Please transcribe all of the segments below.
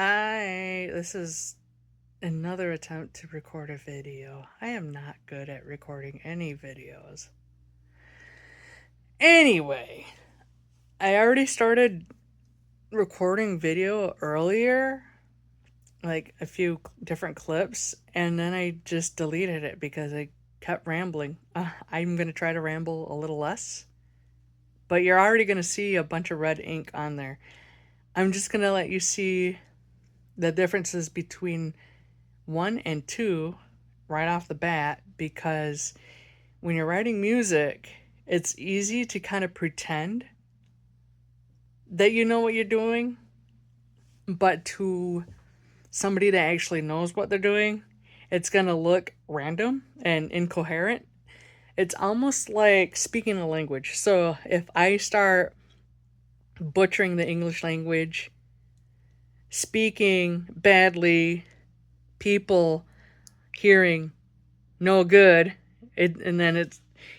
Hi, this is another attempt to record a video. I am not good at recording any videos. Anyway, I already started recording video earlier, like a few different clips, and then I just deleted it because I kept rambling. I'm going to try to ramble a little less, but you're already going to see a bunch of red ink on there. I'm just going to let you see the differences between 1 and 2 right off the bat, because when you're writing music, it's easy to kind of pretend that you know what you're doing, but to somebody that actually knows what they're doing, it's going to look random and incoherent. It's almost like speaking a language. So if I start butchering the English language, speaking badly, people hearing no good, and then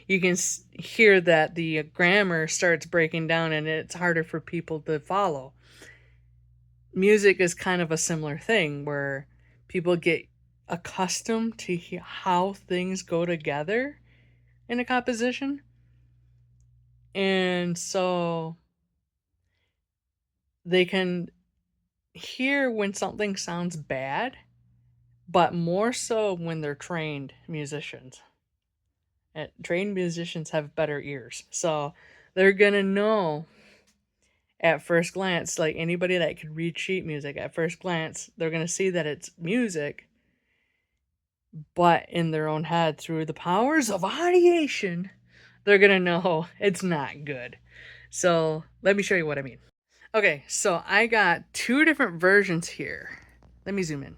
you can hear that the grammar starts breaking down and it's harder for people to follow. Music is kind of a similar thing where people get accustomed to how things go together in a composition, and so they can hear when something sounds bad, but more so when they're trained musicians. And trained musicians have better ears, so they're gonna know at first glance, like anybody that could read sheet music, at first glance, they're gonna see that it's music, but in their own head, through the powers of ideation, they're gonna know it's not good. So let me show you what I mean. Okay, so I got two different versions here. Let me zoom in.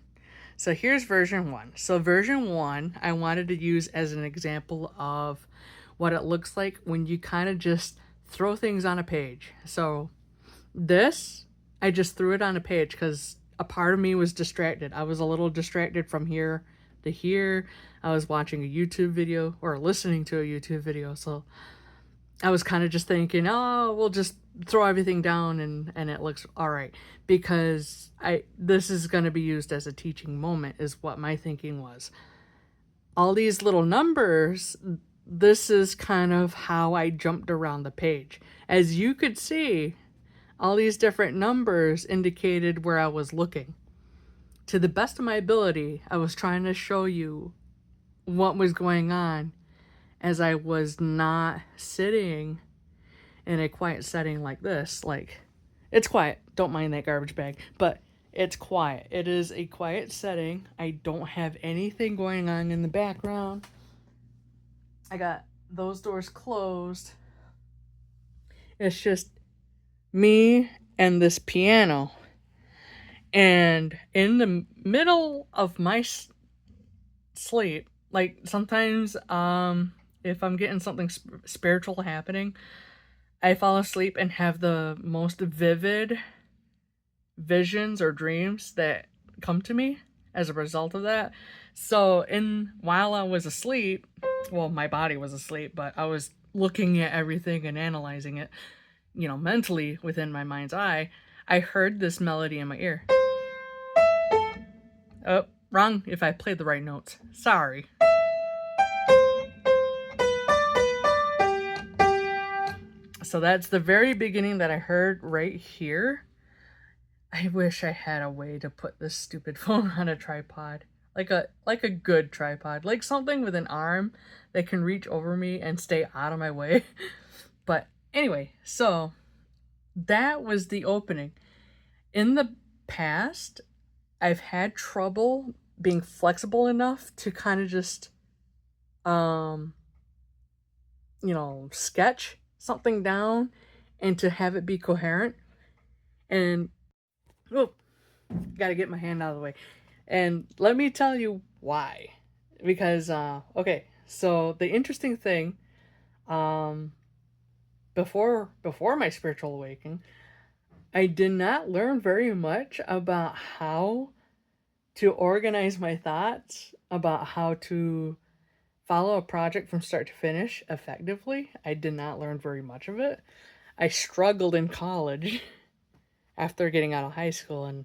So here's version 1. So version 1, I wanted to use as an example of what it looks like when you kind of just throw things on a page. So this, I just threw it on a page because a part of me was distracted. I was a little distracted from here to here. I was watching a YouTube video or listening to a YouTube video. So I was kind of just thinking, oh, we'll just throw everything down and it looks all right, because this is going to be used as a teaching moment is what my thinking was. All these little numbers, this is kind of how I jumped around the page. As you could see, all these different numbers indicated where I was looking. To the best of my ability, I was trying to show you what was going on as I was not sitting in a quiet setting like this. Like, it's quiet. Don't mind that garbage bag. But it's quiet. It is a quiet setting. I don't have anything going on in the background. I got those doors closed. It's just me and this piano. And in the middle of my sleep, like sometimes if I'm getting something spiritual happening, I fall asleep and have the most vivid visions or dreams that come to me as a result of that. So while I was asleep, well, my body was asleep, but I was looking at everything and analyzing it, mentally within my mind's eye. I heard this melody in my ear. Oh, wrong if I played the right notes. Sorry. So that's the very beginning that I heard right here. I wish I had a way to put this stupid phone on a tripod. Like a good tripod. Like something with an arm that can reach over me and stay out of my way. But anyway, so that was the opening. In the past, I've had trouble being flexible enough to kind of just sketch something down and to have it be coherent. And gotta get my hand out of the way. And let me tell you why. Because okay, so the interesting thing, um before my spiritual awakening, I did not learn very much about how to organize my thoughts, about how to follow a project from start to finish effectively. I did not learn very much of it. I struggled in college after getting out of high school, and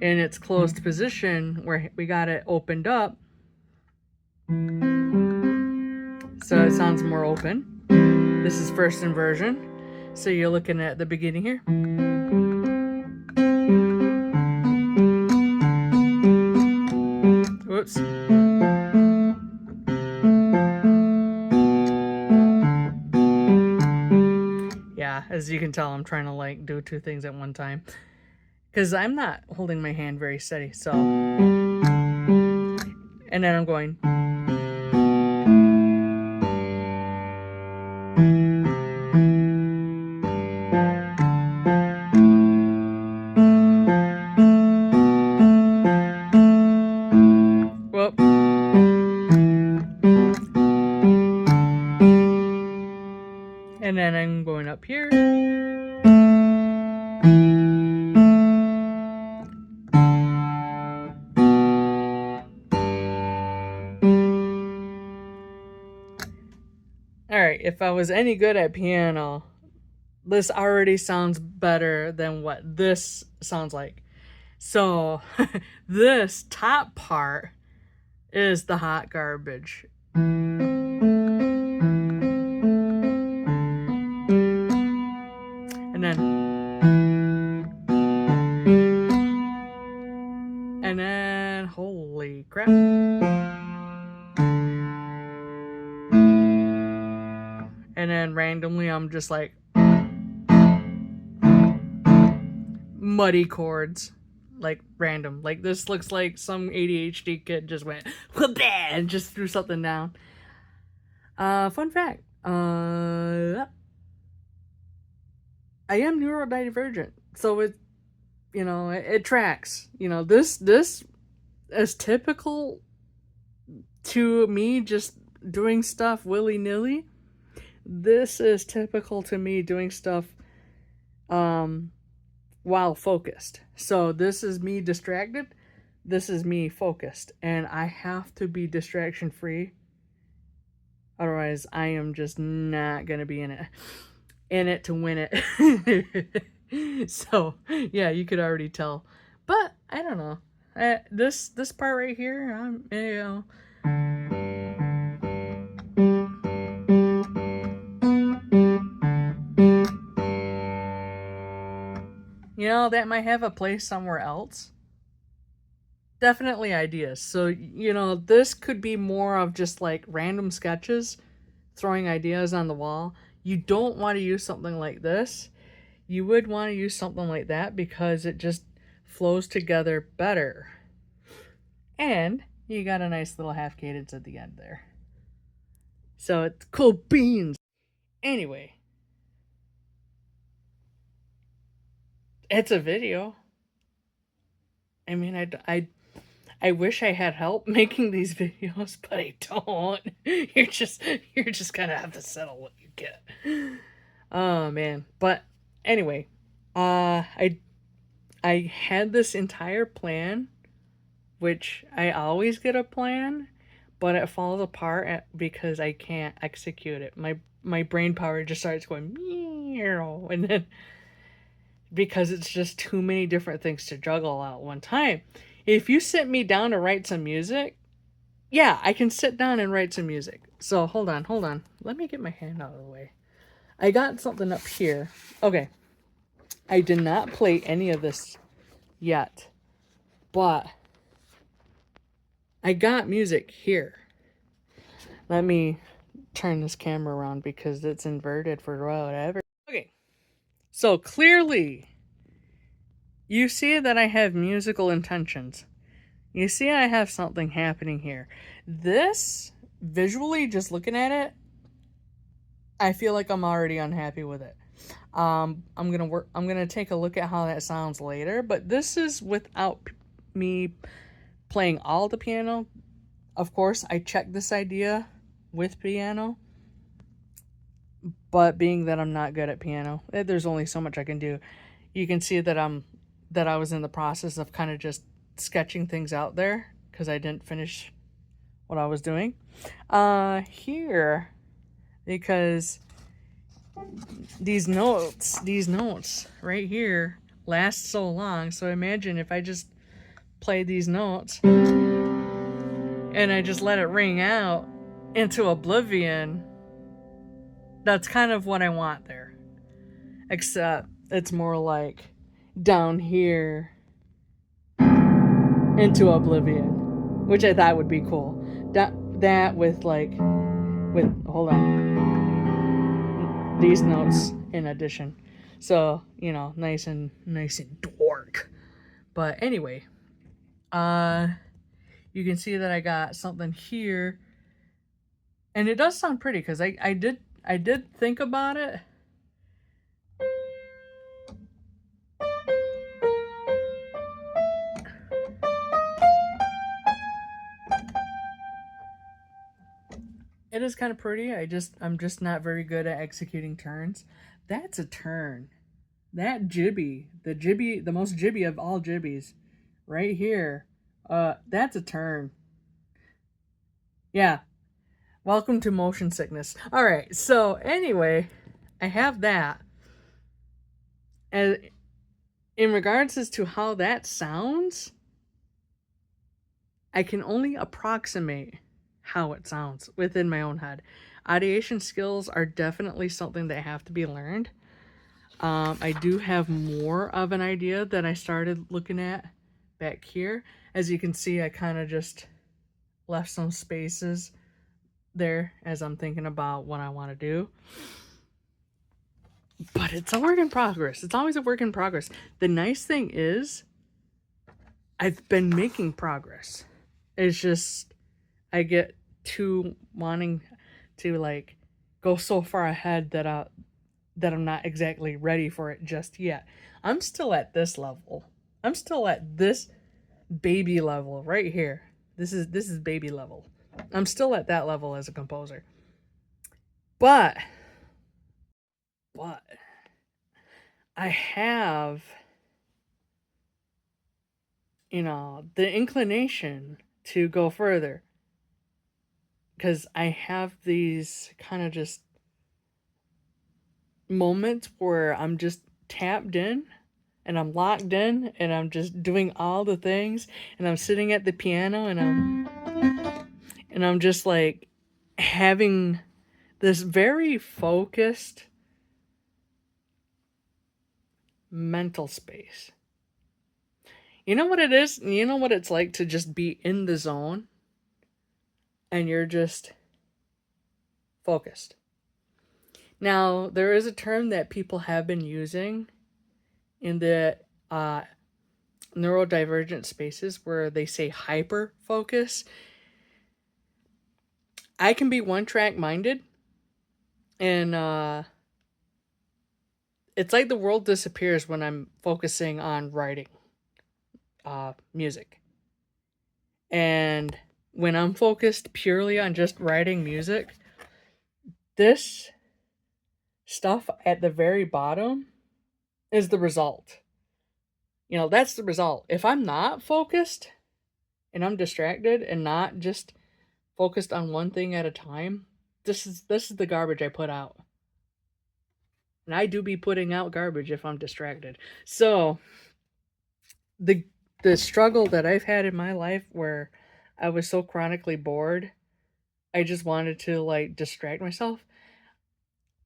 in its closed position where we got it opened up. So it sounds more open. This is first inversion. So you're looking at the beginning here. Whoops. Yeah, as you can tell, I'm trying to like do two things at one time because I'm not holding my hand very steady. So, and then I'm going. Whoop. And then I'm going up here. Alright, if I was any good at piano, this already sounds better than what this sounds like. So, this top part is the hot garbage. And then, holy crap. And then randomly, I'm just like muddy chords, like random. Like this looks like some ADHD kid just went and just threw something down. Fun fact. I am neurodivergent, so it, you know, it tracks. You know, this is typical to me just doing stuff willy-nilly. This is typical to me doing stuff while focused. So this is me distracted. This is me focused. And I have to be distraction free. Otherwise, I am just not going to be in it to win it. So, yeah, you could already tell. But, I don't know. This part right here, I'm, you know... You know, that might have a place somewhere else. Definitely ideas. So, you know, this could be more of just like random sketches, throwing ideas on the wall. You don't want to use something like this. You would want to use something like that because it just flows together better. And you got a nice little half cadence at the end there. So it's cool beans. Anyway, it's a video. I mean, I wish I had help making these videos, but I don't. You're just gonna have to settle what you get. Oh man. But anyway, I had this entire plan, which I always get a plan, but it falls apart because I can't execute it. My brain power just starts going meow, and then because it's just too many different things to juggle at one time. If you sit me down to write some music, yeah, I can sit down and write some music. So hold on. Let me get my hand out of the way. I got something up here. Okay. I did not play any of this yet, but I got music here. Let me turn this camera around because it's inverted for whatever. Okay. So clearly, you see that I have musical intentions. You see I have something happening here. This, visually, just looking at it, I feel like I'm already unhappy with it. I'm gonna take a look at how that sounds later, but this is without me playing all the piano. Of course, I checked this idea with piano, but being that I'm not good at piano, there's only so much I can do. You can see that I was in the process of kind of just sketching things out there because I didn't finish what I was doing here, because these notes right here last so long. So imagine if I just play these notes and I just let it ring out into oblivion, that's kind of what I want there. Except it's more like down here into oblivion, which I thought would be cool. That with like with hold on, these notes in addition. So, nice and dark. But anyway, uh you can see that I got something here, and it does sound pretty because I did think about it. It is kind of pretty. I'm just not very good at executing turns. That's a turn. That jibby, the most jibby of all jibbies, right here. That's a turn. Yeah. Welcome to motion sickness. All right. So anyway, I have that. As in regards as to how that sounds, I can only approximate how it sounds within my own head. Ideation skills are definitely something that have to be learned. I do have more of an idea that I started looking at back here. As you can see, I kind of just left some spaces there as I'm thinking about what I want to do. But it's a work in progress. It's always a work in progress. The nice thing is, I've been making progress. It's just I get too wanting to like go so far ahead that I'm not exactly ready for it just yet. I'm still at this level. I'm still at this baby level right here. This is baby level. I'm still at that level as a composer. But but I have, the inclination to go further because I have these kind of just moments where I'm just tapped in and I'm locked in and I'm just doing all the things and I'm sitting at the piano and I'm just like having this very focused mental space. You know what it is? You know what it's like to just be in the zone and you're just focused. Now, there is a term that people have been using in the uh, neurodivergent spaces where they say hyper focus. I can be one track minded, and it's like the world disappears when I'm focusing on writing music. And when I'm focused purely on just writing music, this stuff at the very bottom is the result. That's the result. If I'm not focused and I'm distracted and not just focused on one thing at a time, this is the garbage I put out. And I do be putting out garbage if I'm distracted. So the the struggle that I've had in my life where I was so chronically bored, I just wanted to like distract myself.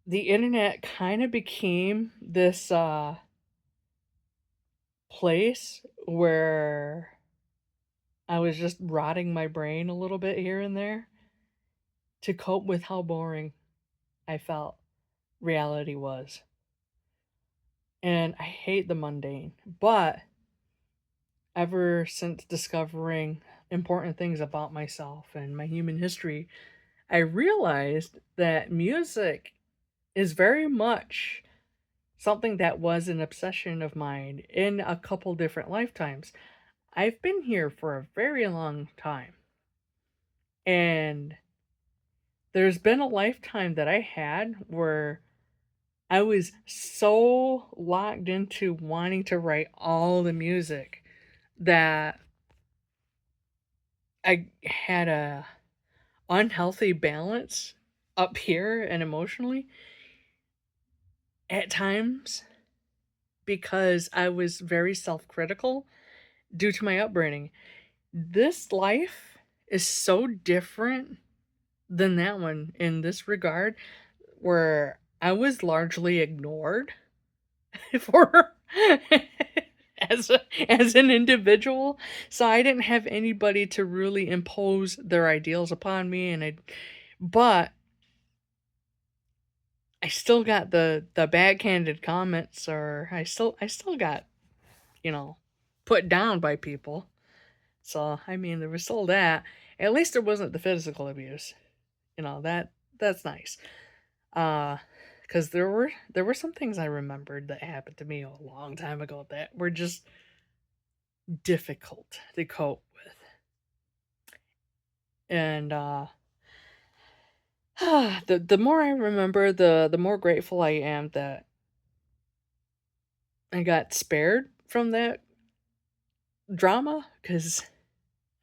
The internet kind of became this place where I was just rotting my brain a little bit here and there to cope with how boring I felt reality was. And I hate the mundane. But ever since discovering important things about myself and my human history, I realized that music is very much something that was an obsession of mine in a couple different lifetimes. I've been here for a very long time. And there's been a lifetime that I had where I was so locked into wanting to write all the music that I had a unhealthy balance up here and emotionally at times because I was very self-critical due to my upbringing. This life is so different than that one in this regard, where I was largely ignored for as as an individual. So I didn't have anybody to really impose their ideals upon me, but I still got the backhanded comments, or I still got, you know, put down by people. So I mean, there was still that. At least it wasn't the physical abuse. That's nice. Uh because there were some things I remembered that happened to me a long time ago that were just difficult to cope with. And the more I remember, the more grateful I am that I got spared from that drama, cuz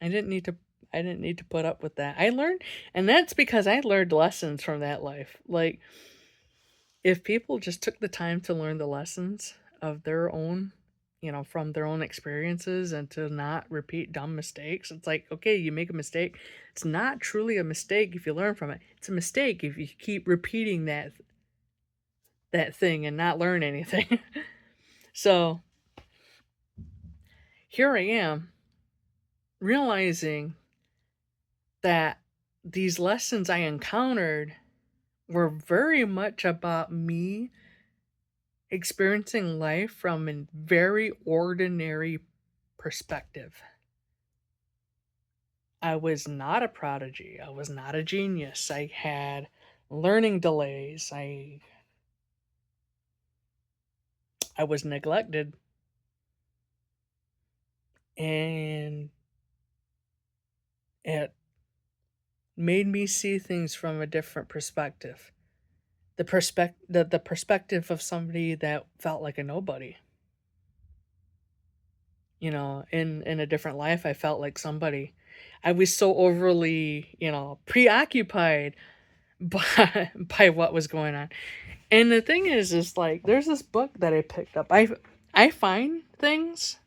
I didn't need to I didn't need to put up with that. I learned, and that's because I learned lessons from that life. Like, if people just took the time to learn the lessons of their own, from their own experiences, and to not repeat dumb mistakes. It's like, okay, you make a mistake. It's not truly a mistake if you learn from it. It's a mistake if you keep repeating that thing and not learn anything. So, here I am realizing that these lessons I encountered were very much about me experiencing life from a very ordinary perspective. I was not a prodigy. I was not a genius. I had learning delays. I was neglected, and it made me see things from a different perspective. The perspective of somebody that felt like a nobody. In a different life, I felt like somebody. I was so overly, preoccupied by what was going on. And the thing is like, there's this book that I picked up. I find things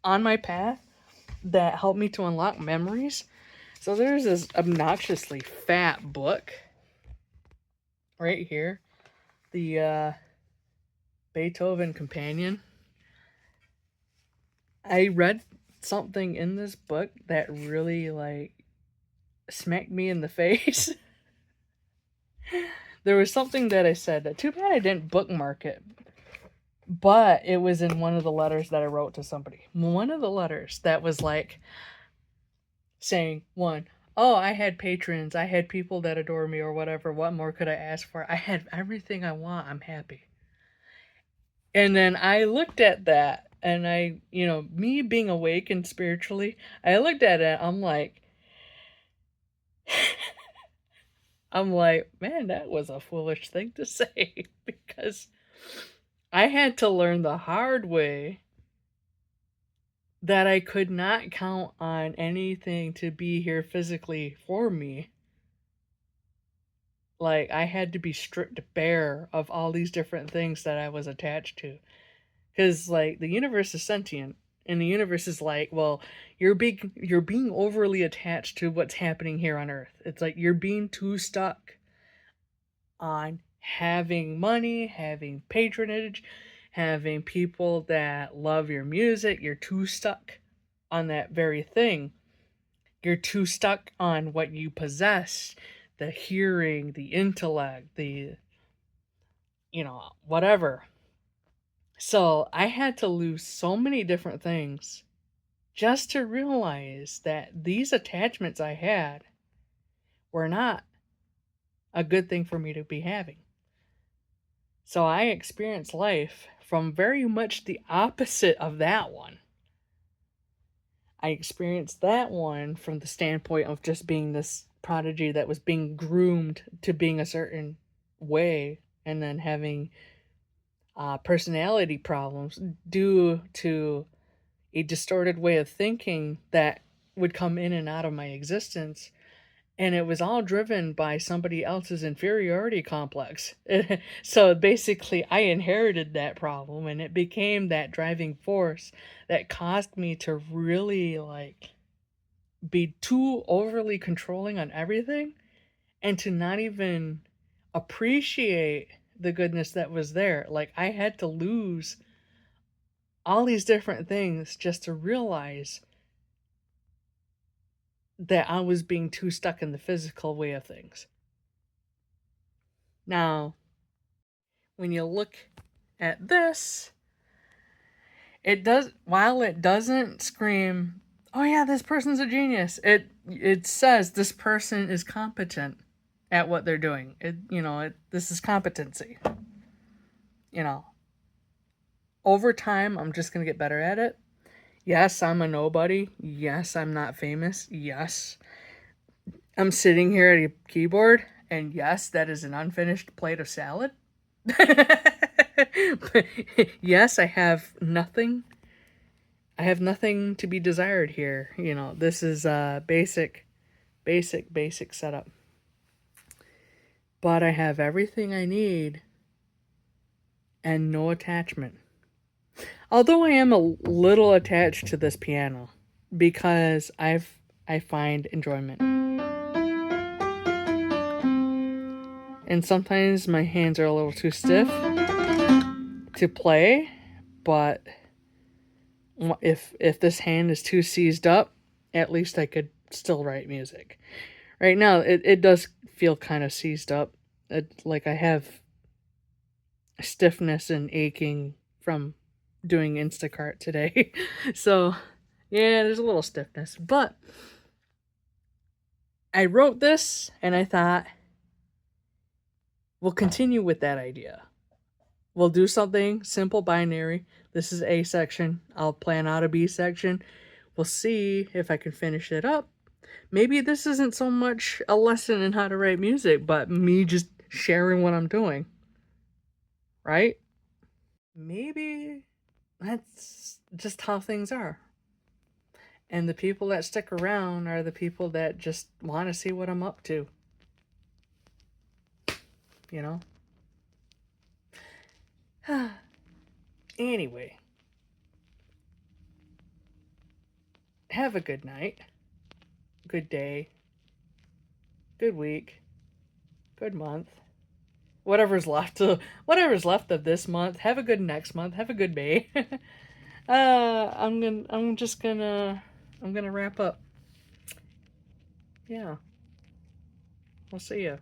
on my path that help me to unlock memories. So there's this obnoxiously fat book right here, the Beethoven Companion. I read something in this book that really, like, smacked me in the face. There was something that I said that, too bad I didn't bookmark it, but it was in one of the letters that I wrote to somebody. One of the letters that was like saying, one, oh, I had patrons, I had people that adore me, or whatever. What more could I ask for? I had everything I want. I'm happy. And then I looked at that, and me being awakened spiritually, I looked at it, I'm like, man, that was a foolish thing to say, because I had to learn the hard way that I could not count on anything to be here physically for me. Like, I had to be stripped bare of all these different things that I was attached to. Because, like, the universe is sentient, and the universe is like, well, you're being overly attached to what's happening here on Earth. It's like you're being too stuck on having money, having patronage, having people that love your music. You're too stuck on that very thing. You're too stuck on what you possess, the hearing, the intellect, whatever. So I had to lose so many different things just to realize that these attachments I had were not a good thing for me to be having. So I experienced life from very much the opposite of that one. I experienced that one from the standpoint of just being this prodigy that was being groomed to being a certain way, and then having personality problems due to a distorted way of thinking that would come in and out of my existence, And it was all driven by somebody else's inferiority complex. So basically, I inherited that problem, and it became that driving force that caused me to really like be too overly controlling on everything and to not even appreciate the goodness that was there. Like, I had to lose all these different things just to realize that I was being too stuck in the physical way of things. Now, when you look at this, it does, while it doesn't scream, "Oh yeah, this person's a genius." It says this person is competent at what they're doing. This is competency. You know, over time, I'm just gonna get better at it. Yes, I'm a nobody. Yes, I'm not famous. Yes, I'm sitting here at a keyboard, and yes, that is an unfinished plate of salad. Yes, I have nothing. I have nothing to be desired here. This is a basic setup. But I have everything I need and no attachment. Although I am a little attached to this piano because I find enjoyment. And sometimes my hands are a little too stiff to play, but if this hand is too seized up, at least I could still write music. Right now, it does feel kind of seized up. Like I have stiffness and aching from doing Instacart today. So, yeah, there's a little stiffness. But I wrote this and I thought, we'll continue with that idea. We'll do something simple binary. This is A section. I'll plan out a B section. We'll see if I can finish it up. Maybe this isn't so much a lesson in how to write music, but me just sharing what I'm doing. Right? Maybe that's just how things are. And the people that stick around are the people that just want to see what I'm up to. You know? Anyway, have a good night, good day, good week, good month. Whatever's left of this month. Have a good next month. Have a good May. I'm gonna wrap up. Yeah. I'll see ya.